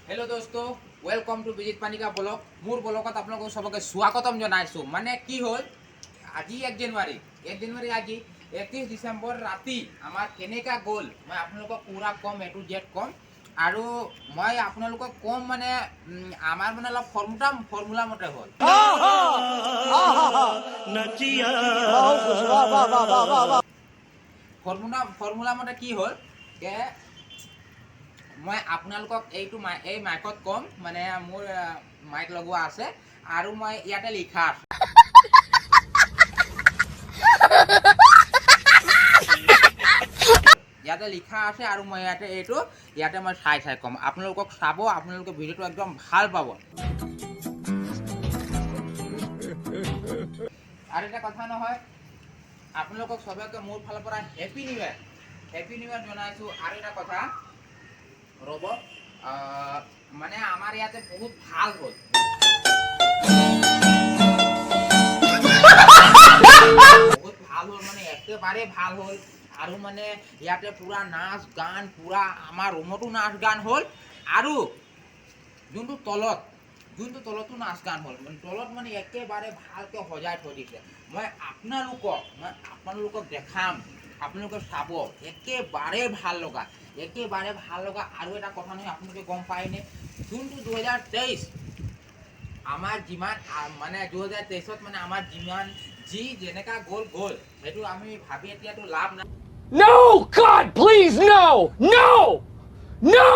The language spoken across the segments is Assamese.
हेलो दोस्तों, welcome to Vijith Panika blog. मोर ब्लॉगत आप लोगों सबके स्वागतम जनाइছো। মানে কি হল, আজি 1 জানুৱাৰী আজি 31 ডিসেম্বৰ ৰাতি আমাৰ কেনেকা গ'ল মই আপোনালোকক পুৰা কম, এ টু জেড কম। আৰু মই আপোনালোকক কম মানে আমাৰ মানে অলপ ফৰ্মুলা মতে হ'ল। ফৰ্মুলা মতে কি হ'ল যে মই আপোনালোকক এইটো এই মাইকত কম, মানে মোৰ মাইক লগোৱা আছে আৰু মই ইয়াতে লিখা আছে। ইয়াতে লিখা আছে আৰু মই ইয়াতে মই চাই কম। আপোনালোকক চাব, আপোনালোকে ভিডিঅ'টো একদম ভাল পাব। আৰু এটা কথা নহয়, আপোনালোকক সবকে মোৰ ফালৰ পৰা হেপী নিউ ইয়াৰ জনাইছোঁ। আৰু এটা কথা ৰ'ব, মানে আমাৰ ইয়াতে বহুত ভাল হ'ল, মানে একেবাৰে ভাল হ'ল। আৰু মানে ইয়াতে পুৰা নাচ গান, পুৰা আমাৰ ৰুমতো নাচ গান হ'ল। আৰু যোনটো তলতো নাচ গান হ'ল, মানে তলত মানে একেবাৰে ভালকৈ সজাই থৈ দিছে। মই আপোনালোকক দেখাম, আপোনালোকে চাব, একেবাৰে ভাল লগা। আৰু এটা কথা নহয়, আপোনালোকে গম পায়নে, যোনটো 2023 আমাৰ যিমান মানে 2023ত মানে আমাৰ যিমান যেনেকা গ'ল সেইটো আমি ভাবি এতিয়াতো লাভ নাই। No, God, please, no, no, no.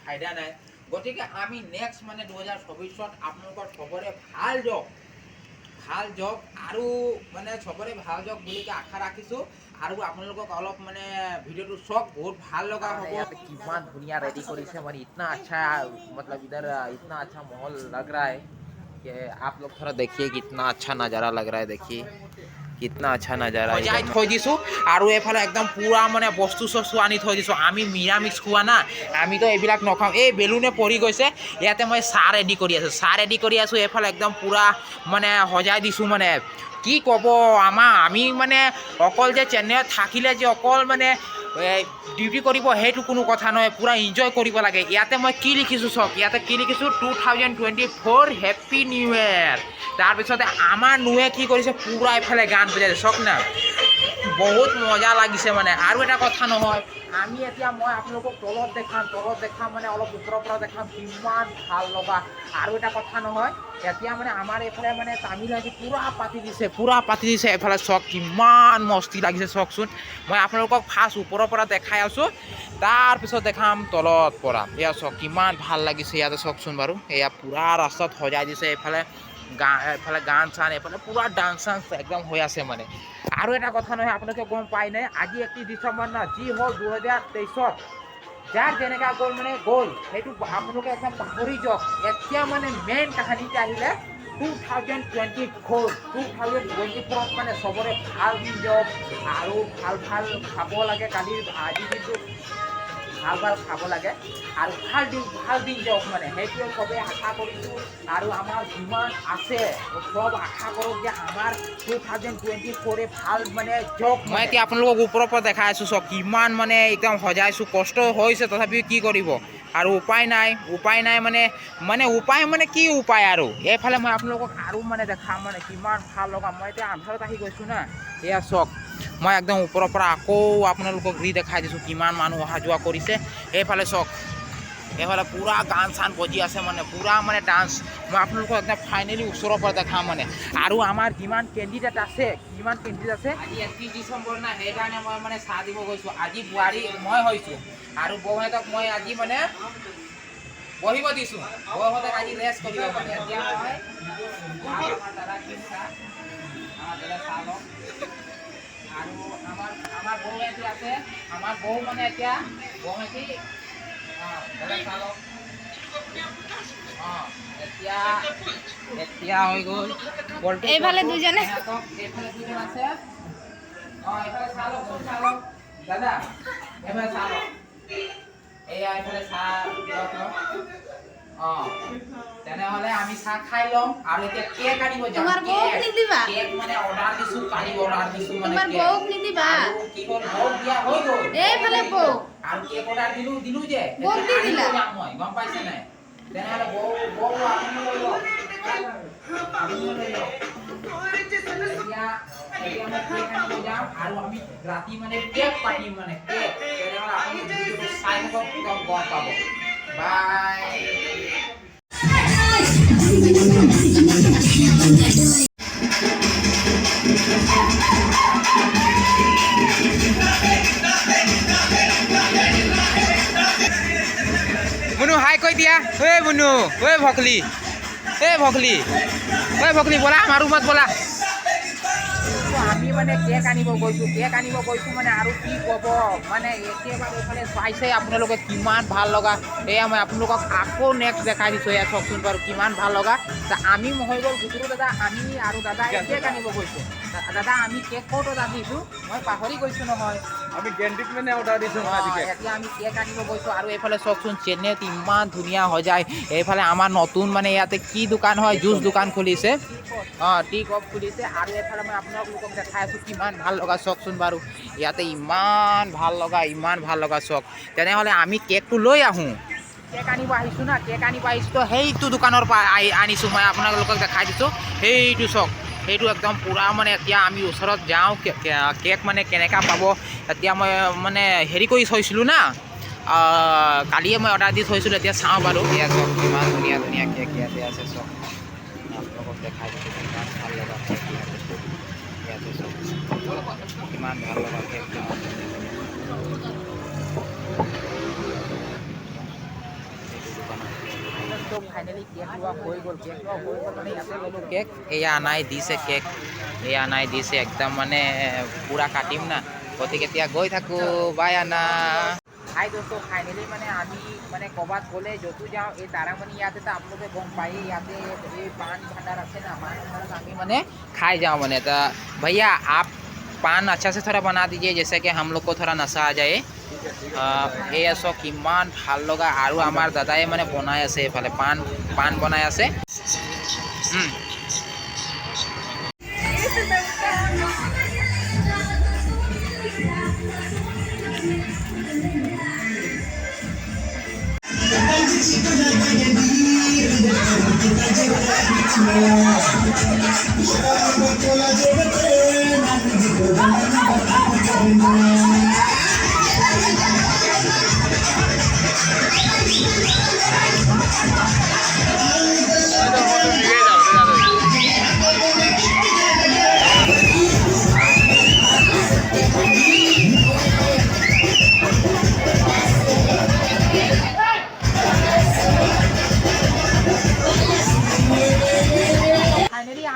ফাইদা নাই। গতিকে আমি নেক্সট মানে 2024ত আপোনালোকৰ সবৰে ভাল যাওক আৰু মানে সবৰে ভাল যাওক বুলি আশা ৰাখিছোঁ। আৰু আপোনালোকক অলপ মানে ভিডিঅ'টো চাওক, বহুত ভাল লগা হ'ব। কিমান ধুনীয়া ৰেডি কৰিছে, মানে इतना अच्छा, मतलब इधर इतना अच्छा माहौल लग रहा है कि आप लोग थोड़ा देखिए कितना अच्छा नज़ारा लग रहा है। देखिए कितना अच्छा नज़ारा সজাই থৈ দিছোঁ। আৰু এইফালে একদম পুৰা মানে বস্তু আনি থৈ দিছোঁ। আমি নিৰামিষ খোৱা না, আমিতো এইবিলাক নখাওঁ। এই বেলুনে পৰি গৈছে, ইয়াতে মই চাহ ৰেডি কৰি আছোঁ। এইফালে একদম পুৰা মানে সজাই দিছোঁ। মানে কি ক'ব, আমি মানে অকল যে চেন্নাইত থাকিলে যে অকল মানে ডিউটি কৰিব সেইটো কোনো কথা নহয়, পুৰা এনজয় কৰিব লাগে। ইয়াতে মই কি লিখিছোঁ চাওক, ইয়াতে কি লিখিছোঁ, 2024 হেপী নিউ ইয়েৰ। তাৰপিছতে আমাৰ নুৱে কি কৰিছে, পুৰা এইফালে গান বজাইছে চাওক না, বহুত মজা লাগিছে মানে। আৰু এটা কথা নহয়, মই আপোনালোকক তলত দেখাম মানে অলপ ওপৰৰ পৰা দেখাম, কিমান ভাল লগা। আৰু এটা কথা নহয়, এতিয়া মানে আমাৰ এইফালে মানে তামিলনাডু পুৰা পাতি দিছে এইফালে চাওক, কিমান মস্তি লাগিছে চাওকচোন। মই আপোনালোকক ফাৰ্ষ্ট ওপৰৰ পৰা দেখাই আছোঁ, তাৰপিছত দেখাম তলত পৰা। এয়া চাওক কিমান ভাল লাগিছে, ইয়াতে চাওকচোন বাৰু। এয়া পুৰা ৰাস্তাত সজাই দিছে, এইফালে গান চান, এইফালে পুৰা ডান্স চান্স একদম হৈ আছে মানে। আৰু এটা কথা নহয়, আপোনালোকে গম পায় নাই, আজি 31 ডিচেম্বৰ না, যি হ'ল 2023ত যাৰ যেনেকা গ'ল সেইটো আপোনালোকে একদম পাহৰি যাওক। এতিয়া মানে মেইন কাহিনীটা আহিলে 2024ত মানে চবৰে ভাল দিন যাওক আৰু ভাল খাব লাগে। আজি দিনটো ভাল খাব লাগে আৰু ভাল দিন যাওক, মানে সেইটোৱে চবেই আশা কৰিছোঁ। আৰু আমাৰ যিমান আছে চব আশা কৰক যে আমাৰ 2024 ভাল মানে যাওক। মই এতিয়া আপোনালোকক ওপৰৰ পৰা দেখাই আছোঁ চব, কিমান মানে একদম সজাইছোঁ, কষ্ট হৈছে তথাপিও কি কৰিব। আৰু উপায় নাই মানে কি উপায়। আৰু এইফালে মই আপোনালোকক আৰু মানে দেখাম, মানে কিমান ভাল লগা। মই এতিয়া আন্ধাৰত আহি গৈছোঁ না, এয়া চাওক, মই একদম ওপৰৰ পৰা আকৌ আপোনালোকক দেখাই দিছোঁ কিমান মানুহ অহা যোৱা কৰিছে। এইফালে চাওক, এইফালে পুৰা গান চান বজি আছে, মানে পুৰা মানে ডান্স। মই আপোনালোকক একদম ফাইনেলি ওচৰৰ পৰা দেখাম মানে। আৰু আমাৰ যিমান কেণ্ডিডেট আছে, আজি 31 ডিচেম্বৰ না, সেইকাৰণে মই মানে চাহ দিব গৈছোঁ। আজি বোৱাৰী মই হৈছোঁ আৰু বৌহঁতক মই আজি মানে বহিব দিছোঁ। বৌহঁতক আজি ৰেষ্ট কৰিব মানে। এতিয়া মই আমাৰ দাদা চাহ লওঁ। আৰু আমাৰ বৌহঁতি আছে, আমাৰ বৌ মানে এতিয়া বৌহঁতি চাহ লওঁ। এতিয়া হৈ গ'ল। এইফালে দুজন আছে, এইফালে চাহ লওক দাদা, এইফালে চাহ লওক। এয়া এইফালে চাহ তেনেহ'লে আমি চাহ খাই ল'ম। আৰু এতিয়া কেক আনিব যাম। কেক মানে অৰ্ডাৰ দিছোঁ, কালি অৰ্ডাৰ দিছোঁ মানে। বৌক নিদিবা, কি হ'ল, বৌক দিয়া হৈ গ'ল। এইফালে বৌ আৰু কেক অৰ্ডাৰ দিলোঁ যে, মই গম পাইছে নাই। তেনেহ'লে বৌ আপুনি লৈ লওক আপুনি লৈ লওক এতিয়া মই কেক আনিব যাম আৰু আমি ৰাতি মানে কেক কাটিম মানে কেক তেনেহ'লে আপুনি ভিডিঅ'টো চাই থাকক একদম গম পাব বাই মুনু হাই কৈ দিয়া ঐ মুনু ঐ ভকলি ব'লা আমাৰ ৰুমত ব'লা আমি মানে কেক আনিব গৈছোঁ মানে আৰু কি ক'ব মানে একেবাৰে এইফালে চাইছে আপোনালোকে কিমান ভাল লগা এয়া মই আপোনালোকক আকৌ নেক্সট দেখাই দিছোঁ এয়া চাওকচোন বাৰু কিমান ভাল লগা আমি হৈ গ'ল গুগুৰু দাদা আমি আৰু দাদা কেক আনিব গৈছোঁ দাদা আমি কেক ক'ত অৰ্ডাৰ দিছোঁ মই পাহৰি গৈছোঁ নহয় আমি গেণ্টিত মানে অৰ্ডাৰ দিছোঁ এতিয়া আমি কেক আনিব গৈছোঁ আৰু এইফালে চাওকচোন চেন্নাইত ইমান ধুনীয়া হৈ যায় এইফালে আমাৰ নতুন মানে ইয়াতে কি দোকান হয় জুচ দোকান খুলিছে টি কপ খুলিছে আৰু এইফালে মই আপোনালোকক দেখাই আছোঁ কিমান ভাল লগা চাওকচোন বাৰু ইয়াতে ইমান ভাল লগা চাওক তেনেহ'লে আমি কেকটো লৈ আহোঁ কেক আনিব আহিছোঁ না কেক আনিব আহিছোঁ সেইটো দোকানৰ পৰা আনিছোঁ মই আপোনালোকক দেখাই দিছোঁ সেইটো চাওক সেইটো একদম পূৰা মানে এতিয়া আমি ওচৰত যাওঁ কেক মানে কেনেকুৱা পাব এতিয়া মই মানে হেৰি কৰি থৈছিলোঁ না কালিয়ে মই অৰ্ডাৰ দি থৈছিলোঁ এতিয়া চাওঁ বাৰু এয়া চাওক কিমান ধুনীয়া কেক ইয়াতে আছে চাওক আপোনালোকক দেখাই দিছোঁ কিমান ভাল লগা কেক ইয়াতে চাওক কিমান ভাল লগা কেক ফাইনেলি কেক লোৱা হৈ গ'ল মানে ইয়াতে ল'লোঁ কেক এয়া আনাই দিছে একদম মানে পূৰা কাটিম না গতিকে এতিয়া গৈ থাকোঁ বাই আনা হাই দোস্ত ফাইনেলি মানে আমি মানে ক'ৰবাত গ'লে য'তো যাওঁ এই তাৰামণি ইয়াতে আপোনালোকে গম পায় ইয়াতে এই পান ভাণ্ডাৰ আছে না পান ভাণ্ডাৰত আমি মানে खाए जाओ मैंने तो भैया आप पान अच्छा से थोड़ा बना दीजिए जैसे कि हम लोग को थोड़ा नशा आ जाए এই আছো কিমান ভাল লগা আৰু আমাৰ দাদাই মানে বনাই আছে এইফালে পান বনাই আছে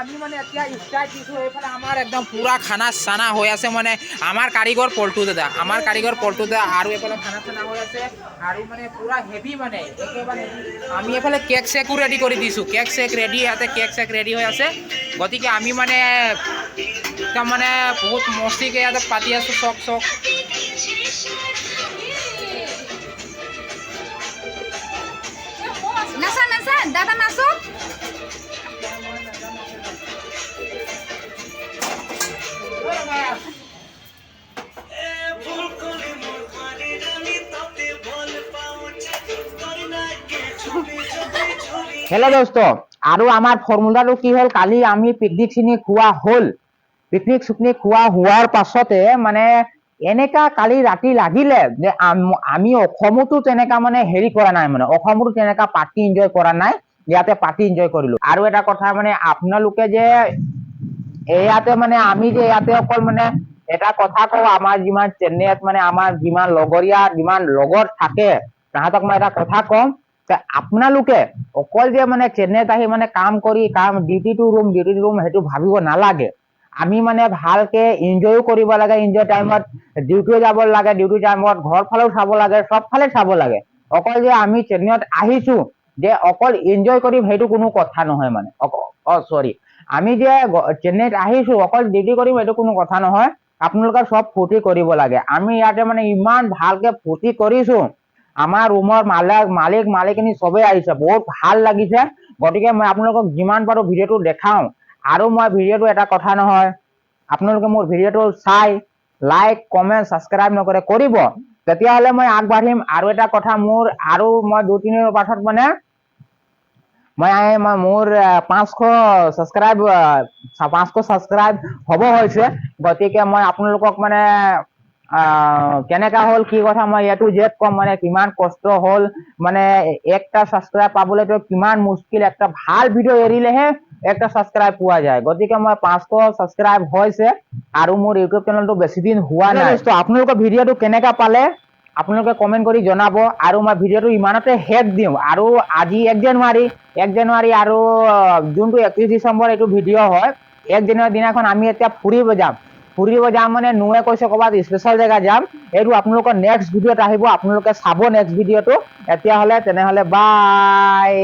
আমি মানে এতিয়া ষ্টাৰ্ট দিছোঁ এইফালে আমাৰ একদম পূৰা খানা চানা হৈ আছে মানে আমাৰ কাৰিকৰ পল্টু দাদা আৰু এইফালে খানা চানা হৈ আছে আৰু মানে পূৰা হেভি মানে একেবাৰে আমি এইফালে কেক চেকো ৰেডি কৰি দিছোঁ কেক চেক ৰেডি হৈ আছে গতিকে আমি মানে একদম মানে বহুত মস্তিকৈ ইয়াতে পাতি আছোঁ চক নাচা দাদা নাচো हेलो दोस्तों আৰু আমাৰ ফৰ্মুলাটো কি হ'ল কালি আমি পিকনিক খোৱা হোৱাৰ পাছতে মানে এনেকা কালি ৰাতি লাগিলে যে আমি অসমতো তেনেকা মানে হেৰি কৰা নাই মানে অসমতো তেনেকা পাৰ্টি এনজয় কৰা নাই ইয়াতে পাৰ্টি এনজয় কৰিলো আৰু এটা কথা মানে আপোনালোকে যে ইয়াতে মানে আমি যে ইয়াতে অকল মানে এটা কথা কওঁ আমাৰ যিমান চেন্নাইত মানে আমাৰ যিমান লগৰীয়া যিমান লগৰ থাকে তাহাঁতক মই এটা কথা কওঁ আপোনালোকে অকল যে মানে চেন্নাইত আহি মানে কাম ডিউটি টু ৰুম সেইটো ভাবিব নালাগে আমি মানে ভালকে এনজয়ো কৰিব লাগে এনজয় টাইমত ডিউটিও যাব লাগে ডিউটি টাইমত ঘৰ ফালেও চাব লাগে সব ফালে চাব লাগে অকল যে আমি চেন্নাইত আহিছো যে অকল এনজয় কৰিম সেইটো কোনো কথা নহয় মানে সৰি আমি যে চেন্নাইত আহিছো অকল ডিউটি কৰিম সেইটো কোনো কথা নহয় আপোনালোকে সব ফূৰ্তি কৰিব লাগে আমি ইয়াতে মানে ইমান ভালকে ফূৰ্তি কৰিছো আমাৰ ৰুমৰ মালিকনি সবেই আহিছে বহুত ভাল লাগিছে গতিকে মই আপোনালোকক যিমান পাৰো ভিডিঅ'টো দেখাওঁ আৰু মই ভিডিঅ'টো এটা কথা নহয় আপোনালোকে মোৰ ভিডিঅ'টো চাই লাইক কমেন্ট সাবস্ক্ৰাইব নকৰে কৰিব তেতিয়াহ'লে মই আগবাঢ়িম আৰু এটা কথা মোৰ আৰু মই 2-3 দিনৰ পাছত মানে মোৰ 500 ছাবস্ক্ৰাইব হ'ব হৈছে গতিকে মই আপোনালোকক মানে কেনেকা হ'ল কি কথা মই A to Z কম মানে কিমান কষ্ট হ'ল মানে একটা ছাবস্ক্ৰাইব পাবলৈতো কিমান মুস্কিল একটা ভাল ভিডিঅ' এৰিলেহে একটা ছাবস্ক্ৰাইব পোৱা যায় গতিকে মই 500 ছাবস্ক্ৰাইব হৈছে আৰু মোৰ ইউটিউব চেনেলটো বেছি দিন হোৱা নাই তো আপোনালোকৰ ভিডিঅ'টো কেনেকা পালে আপোনালোকে কমেন্ট কৰি জনাব আৰু মই ভিডিঅ'টো ইমানতে শেষ দিওঁ আৰু আজি 1 জানুৱাৰী আৰু যোনটো 31 ডিচেম্বৰ এইটো ভিডিঅ' হয় 1 জানুৱাৰী দিনাখন আমি এতিয়া ফুৰিব যাম মানে নুৱে কৈছে ক'ৰবাত স্পেচিয়েল জেগা যাম এইটো আপোনালোকৰ নেক্সট ভিডিঅ'ত আহিব আপোনালোকে চাব নেক্সট ভিডিঅ'টো এতিয়া হ'লে তেনেহ'লে বাই